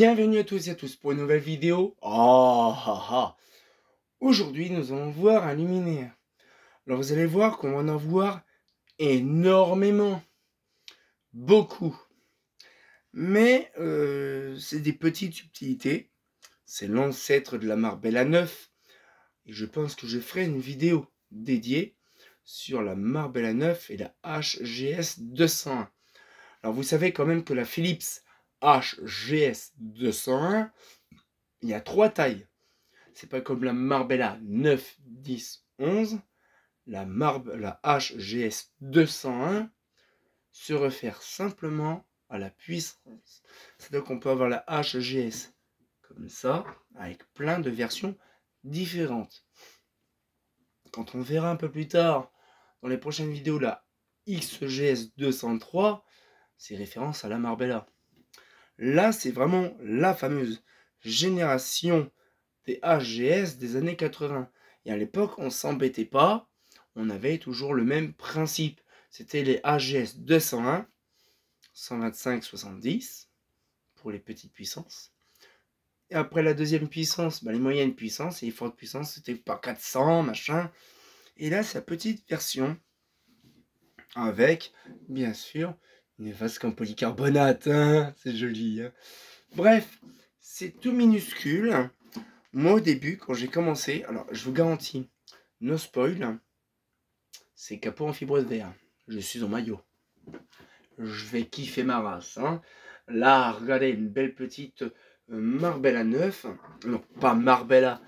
Bienvenue à tous et à tous pour une nouvelle vidéo. Aujourd'hui, nous allons voir un luminaire. Alors, vous allez voir qu'on va en avoir énormément. Beaucoup. Mais, c'est des petites subtilités. C'est l'ancêtre de la Marbella 9. Et je pense que je ferai une vidéo dédiée sur la Marbella 9 et la HGS 201. Alors, vous savez quand même que la Philips HGS 201, il y a 3 tailles. C'est pas comme la Marbella 9, 10, 11. La HGS 201 se réfère simplement à la puissance. C'est-à-dire qu'on peut avoir la HGS comme ça, avec plein de versions différentes. Quand on verra un peu plus tard, dans les prochaines vidéos, la XGS 203, c'est référence à la Marbella. Là, c'est vraiment la fameuse génération des HGS des années 80. Et à l'époque, on ne s'embêtait pas, on avait toujours le même principe. C'était les HGS 201, 125-70 pour les petites puissances. Et après la deuxième puissance, les moyennes puissances et les fortes puissances, c'était pas 400, machin. Et là, c'est la petite version avec, bien sûr, une vasque en polycarbonate. Hein, c'est joli. Hein. Bref, c'est tout minuscule. Moi, au début, quand j'ai commencé, alors je vous garantis, no spoil, c'est capot en fibre de verre. Je suis en maillot. Je vais kiffer ma race. Hein. Là, regardez, une belle petite Marbella 9. Non, pas Marbella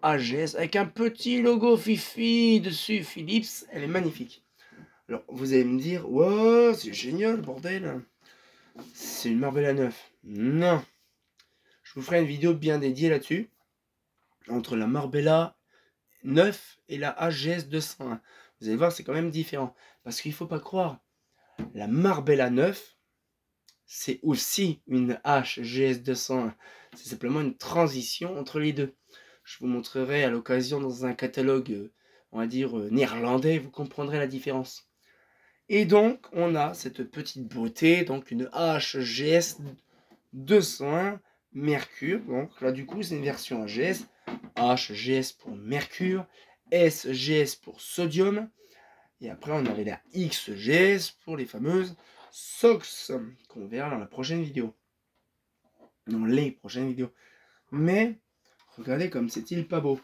HGS, avec un petit logo Fifi dessus, Philips. Elle est magnifique. Alors, vous allez me dire, wow, c'est génial, bordel. C'est une Marbella 9. Non. Je vous ferai une vidéo bien dédiée là-dessus. Entre la Marbella 9 et la HGS 201. Vous allez voir, c'est quand même différent. Parce qu'il ne faut pas croire. La Marbella 9, c'est aussi une HGS 201. C'est simplement une transition entre les deux. Je vous montrerai à l'occasion dans un catalogue, on va dire, néerlandais. Vous comprendrez la différence. Et donc, on a cette petite beauté, donc une HGS 201 Mercure. Donc là, du coup, c'est une version HGS. HGS pour Mercure, SGS pour Sodium. Et après, on avait la XGS pour les fameuses SOX, qu'on verra dans la prochaine vidéo. Dans les prochaines vidéos. Mais, regardez comme c'est-il pas beau.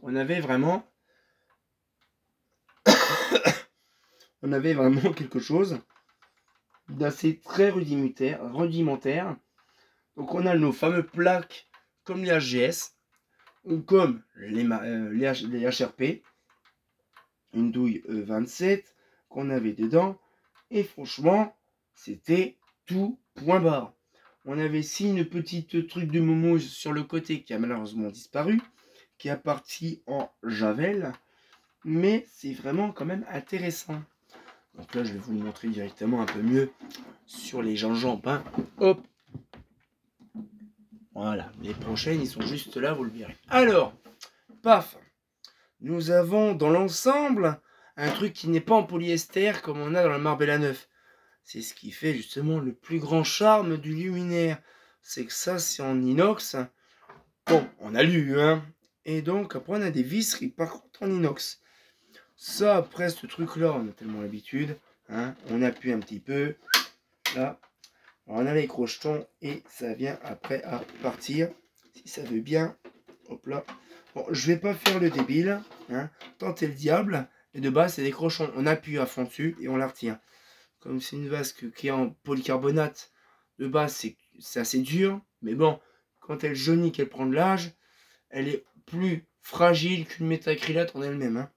On avait vraiment... on avait vraiment quelque chose d'assez très rudimentaire. Donc on a nos fameux plaques comme les HGS ou comme les HRP, une douille E27 qu'on avait dedans, et franchement c'était tout point barre. On avait ici une petite truc de momose sur le côté qui a malheureusement disparu, qui est parti en javel, mais c'est vraiment quand même intéressant. Donc là je vais vous le montrer directement un peu mieux sur les gingembre. Hein. Hop. Voilà, les prochaines, ils sont juste là, vous le verrez. Alors, paf, nous avons dans l'ensemble un truc qui n'est pas en polyester comme on a dans la Marbella 9. C'est ce qui fait justement le plus grand charme du luminaire. C'est que ça, c'est en inox. Bon, on a lu, hein. Et donc, après, on a des visseries, par contre, en inox. Ça, après, ce truc-là, on a tellement l'habitude. Hein. On appuie un petit peu. Là. Alors on a les crochetons et ça vient après à partir, si ça veut bien. Hop là. Bon, je vais pas faire le débile, hein. Tentez le diable. Et de base, c'est des crochons. On appuie à fond dessus et on la retient. Comme c'est une vasque qui est en polycarbonate, de base, c'est assez dur. Mais bon, quand elle jaunit, qu'elle prend de l'âge, elle est plus fragile qu'une métacrylate en elle-même. Hein.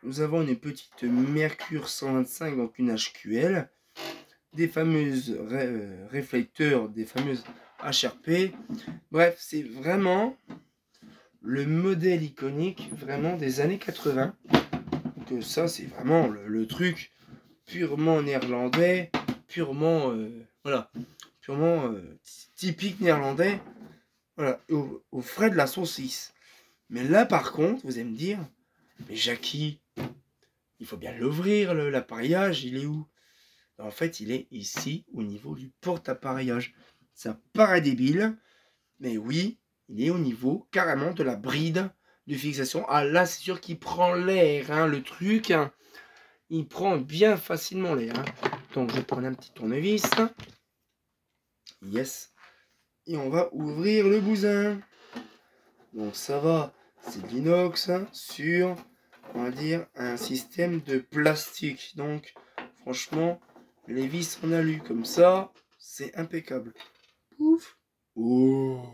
Nous avons une petite Mercure 125, donc une HQL. Des fameuses réflecteurs, des fameuses HRP. Bref, c'est vraiment le modèle iconique vraiment des années 80. Donc ça, c'est vraiment le truc purement néerlandais, purement voilà, purement typique néerlandais. Voilà, au frais de la saucisse. Mais là, par contre, vous allez me dire, mais Jackie, il faut bien l'ouvrir, l'appareillage, il est où? En fait, il est ici, au niveau du porte-appareillage. Ça paraît débile, mais oui, il est au niveau carrément de la bride de fixation. Ah là, c'est sûr qu'il prend l'air, hein, le truc. Hein. Il prend bien facilement l'air. Hein. Donc, je prends un petit tournevis. Yes. Et on va ouvrir le bousin. Donc, ça va. C'est de l'inox sur, on va dire, un système de plastique. Donc, franchement, les vis en alu comme ça, c'est impeccable. Ouf. Oh,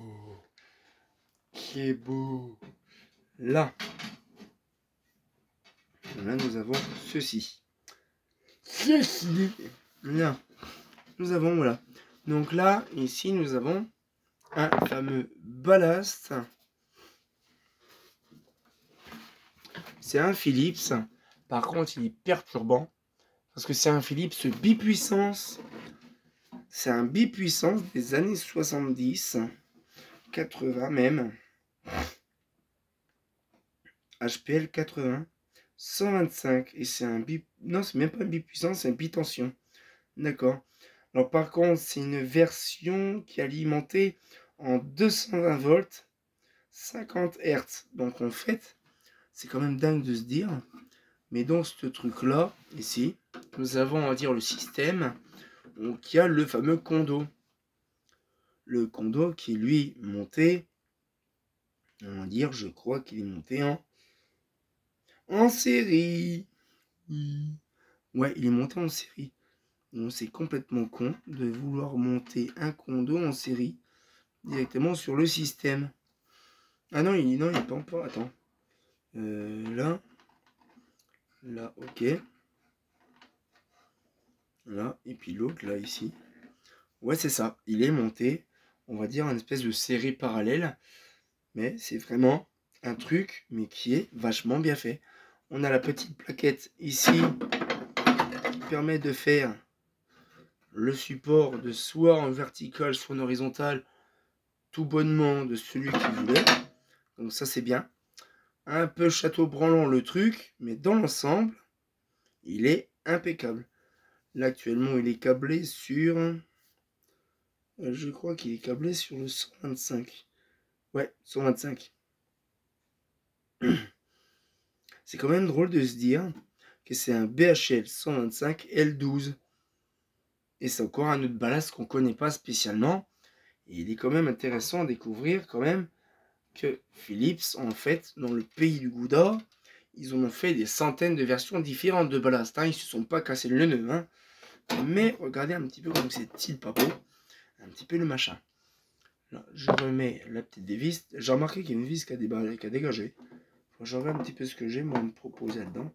qui est beau. Là, nous avons ceci. Là, nous avons, voilà. Donc là, ici, nous avons un fameux ballast. C'est un Philips. Par contre, il est perturbant. Parce que c'est un Philips bipuissance. C'est un bipuissance des années 70, 80 même. HPL 80, 125. Et c'est un bip... Non, c'est même pas un bipuissance, c'est un bitension. D'accord. Alors par contre, c'est une version qui est alimentée en 220 volts, 50 Hz. Donc en fait, c'est quand même dingue de se dire. Mais dans ce truc-là, ici, nous avons, on va dire, le système qui a le fameux condo. Le condo qui est, lui, monté, on va dire, je crois qu'il est monté en série. Ouais, il est monté en série. Donc c'est complètement con de vouloir monter un condo en série directement sur le système. Ah non, il est pas encore. Attends. Là. Là, ok. Là, et puis l'autre, là, ici. Ouais, c'est ça. Il est monté, on va dire, une espèce de série parallèle. Mais c'est vraiment un truc, mais qui est vachement bien fait. On a la petite plaquette ici qui permet de faire le support de soit en vertical, soit en horizontal, tout bonnement de celui qui voulait. Donc ça, c'est bien. Un peu château branlant le truc, mais dans l'ensemble, il est impeccable. Là, actuellement, il est câblé sur... je crois qu'il est câblé sur le 125. Ouais, 125. C'est quand même drôle de se dire que c'est un BHL 125 L12. Et c'est encore un autre ballast qu'on ne connaît pas spécialement. Et il est quand même intéressant à découvrir quand même que Philips, en fait, dans le pays du Gouda, ils en ont fait des centaines de versions différentes de ballast. Hein. Ils ne se sont pas cassés le nœud. Hein. Mais regardez un petit peu comme c'est style papo. Un petit peu le machin. Là, je remets la petite vis. J'ai remarqué qu'il y a une vis qui a dégagé. Je regarde un petit peu ce que j'ai moi me proposer là-dedans.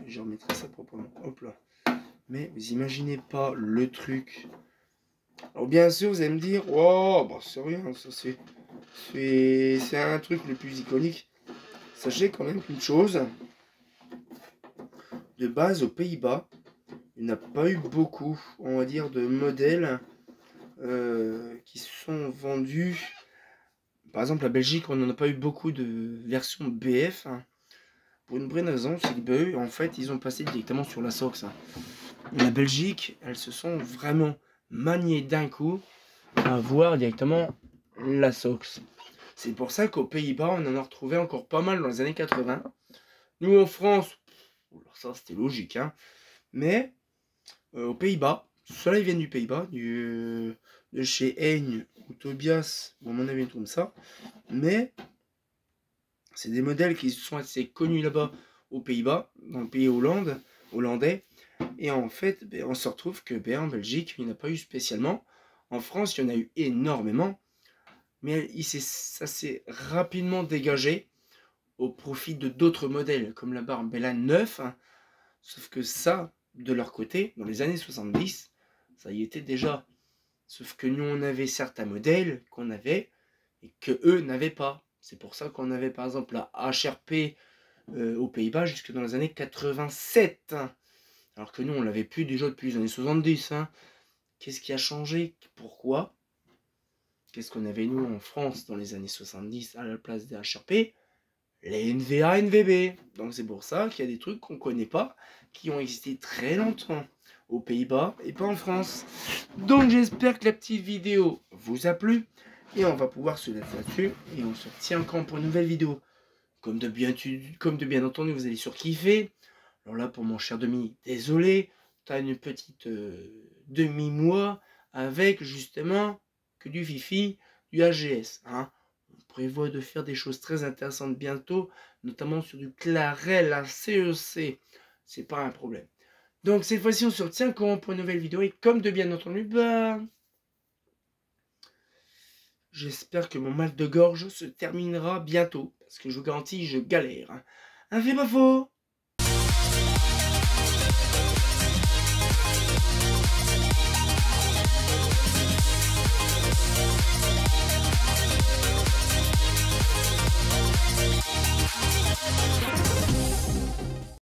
Je remettrai ça proprement. Hop là. Mais vous imaginez pas le truc. Alors bien sûr, vous allez me dire, oh, bah c'est rien, ça c'est un truc le plus iconique. Sachez quand même qu'une chose, de base aux Pays-Bas, il n'y a pas eu beaucoup, on va dire, de modèles qui sont vendus. Par exemple, la Belgique, on n'en a pas eu beaucoup de versions BF. Hein. Pour une bonne raison, c'est que en fait, ils ont passé directement sur la SOX. Hein. La Belgique, elles se sont vraiment maniées d'un coup à voir directement la SOX. C'est pour ça qu'aux Pays-Bas, on en a retrouvé encore pas mal dans les années 80. Nous, en France, ça c'était logique, hein. Mais aux Pays-Bas, ceux-là ils viennent du Pays-Bas, de chez Aigne ou Tobias, bon, à mon avis, comme ça. Mais c'est des modèles qui sont assez connus là-bas aux Pays-Bas, dans le pays hollandais. Et en fait, on se retrouve que en Belgique, il n'y en a pas eu spécialement. En France, il y en a eu énormément. Mais ça s'est rapidement dégagé au profit de d'autres modèles, comme la Barbella 9. Hein. Sauf que ça, de leur côté, dans les années 70, ça y était déjà. Sauf que nous, on avait certains modèles qu'on avait et que eux n'avaient pas. C'est pour ça qu'on avait par exemple la HRP aux Pays-Bas jusque dans les années 87. Hein. Alors que nous, on l'avait plus déjà depuis les années 70. Hein. Qu'est-ce qui a changé? Pourquoi? Qu'est-ce qu'on avait nous en France dans les années 70 à la place des HRP? les NVA, NVB. Donc c'est pour ça qu'il y a des trucs qu'on ne connaît pas, qui ont existé très longtemps aux Pays-Bas et pas en France. Donc j'espère que la petite vidéo vous a plu. Et on va pouvoir se laisser là-dessus. Et on se retient encore pour une nouvelle vidéo. Comme de bien entendu, vous allez surkiffer. Alors là, pour mon cher demi, désolé, tu as une petite demi-mois avec justement que du Fifi, du AGS. Hein. On prévoit de faire des choses très intéressantes bientôt, notamment sur du Clarel à CEC. C'est pas un problème. Donc cette fois-ci, on se retient encore pour une nouvelle vidéo. Et comme de bien entendu, j'espère que mon mal de gorge se terminera bientôt. Parce que je vous garantis, je galère. Hein, fait pas faux.